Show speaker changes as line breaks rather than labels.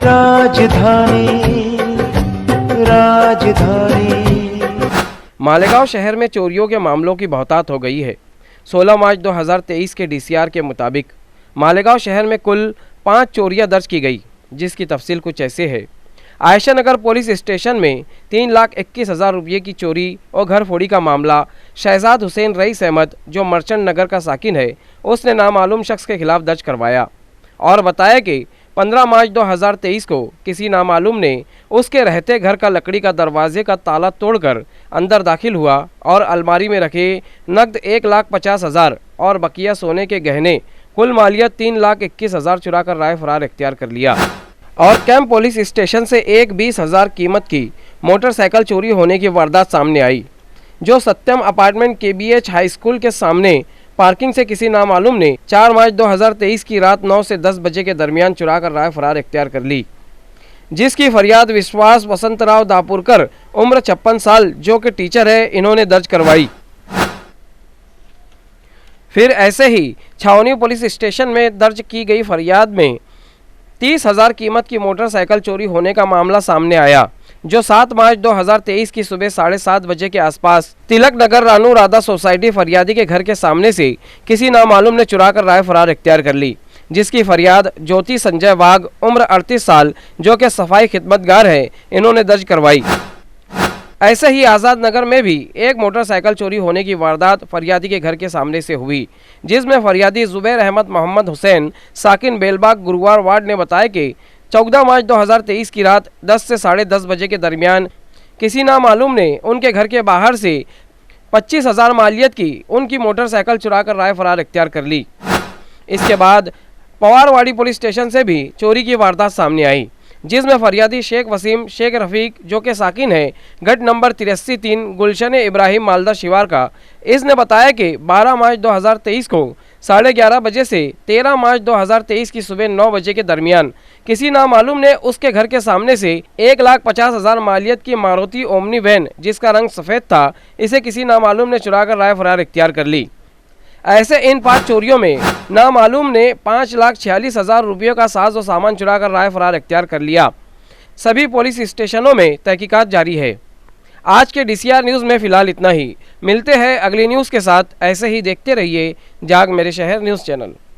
राजधानी राजधानी।
मालेगांव शहर में चोरियों के मामलों की बहुतायत हो गई है। 16 मार्च 2023 के डीसीआर के मुताबिक मालेगांव शहर में कुल 5 चोरियां दर्ज की गई, जिसकी तफसील कुछ ऐसे है। आयशा नगर पुलिस स्टेशन में 3,21,000 रुपये की चोरी और घर फोड़ी का मामला शहजाद हुसैन रईस अहमद, जो मर्चेंट नगर का साकिन है, उसने नामालूम शख्स के खिलाफ दर्ज करवाया और बताया कि 15 मार्च 2023 को किसी नामालूम ने उसके रहते घर का लकड़ी का दरवाजे का ताला तोड़कर अंदर दाखिल हुआ और अलमारी में रखे नकद 1,50,000 और बकिया सोने के गहने कुल मालियत 3,21,000 चुरा कर राय फरार इख्तियार कर लिया। और कैंप पुलिस स्टेशन से एक 20,000 कीमत की मोटरसाइकिल चोरी होने की वारदात सामने आई, जो सत्यम अपार्टमेंट KBH हाई स्कूल के सामने पार्किंग से किसी नामालूम ने 4 मार्च 2023 की रात 9 से 10 बजे के दरमियान चुरा कर राय फरार इख्तियार कर ली, जिसकी फरियाद विश्वास वसंतराव दापुरकर उम्र 56 साल, जो कि टीचर है, इन्होंने दर्ज करवाई। फिर ऐसे ही छावनी पुलिस स्टेशन में दर्ज की गई फरियाद में 30,000 कीमत की मोटरसाइकिल चोरी होने का मामला सामने आया, जो 7 मार्च 2023 की सुबह 7:30 बजे के आसपास तिलक नगर रानू राधा सोसाइटी फरियादी के घर के सामने से किसी नामालूम ने चुरा कर राय फरार इख्तियार कर ली, जिसकी फरियाद ज्योति संजय वाघ उम्र 38 साल, जो कि सफाई खिदमतगार है, इन्होंने दर्ज करवाई। ऐसे ही आज़ाद नगर में भी एक मोटरसाइकिल चोरी होने की वारदात फरियादी के घर के सामने से हुई, जिसमें फरियादी जुबैर अहमद मोहम्मद हुसैन साकिन बेलबाग गुरुवार वार्ड ने बताया कि 14 मार्च 2023 की रात 10 से 10:30 बजे के दरमियान किसी नामालूम ने उनके घर के बाहर से 25,000 मालियत की उनकी मोटरसाइकिल चुरा कर राय फरार इख्तियार कर ली। इसके बाद पवारवाड़ी पुलिस स्टेशन से भी चोरी की वारदात सामने आई, जिसमें फरियादी शेख वसीम शेख रफ़ीक, जो कि साकिन है गट नंबर 83-3 गुलशन इब्राहिम मालदा शिवार का, इसने बताया कि 12 मार्च 2023 को 11:30 बजे से 13 मार्च 2023 की सुबह 9 बजे के दरमियान किसी नामालूम ने उसके घर के सामने से 1,50,000 मालियत की मारुति ओमनी वैन, जिसका रंग सफ़ेद था, इसे किसी नामालूम ने चुराकर राय फरार इख्तियार कर ली। ऐसे इन 5 चोरियों में नामालूम ने 5,46,000 रुपयों का साज और सामान चुराकर राय फरार इख्तियार कर लिया। सभी पुलिस स्टेशनों में तहकीकात जारी है। आज के DCR न्यूज़ में फ़िलहाल इतना ही। मिलते हैं अगली न्यूज़ के साथ। ऐसे ही देखते रहिए जाग मेरे शहर न्यूज़ चैनल।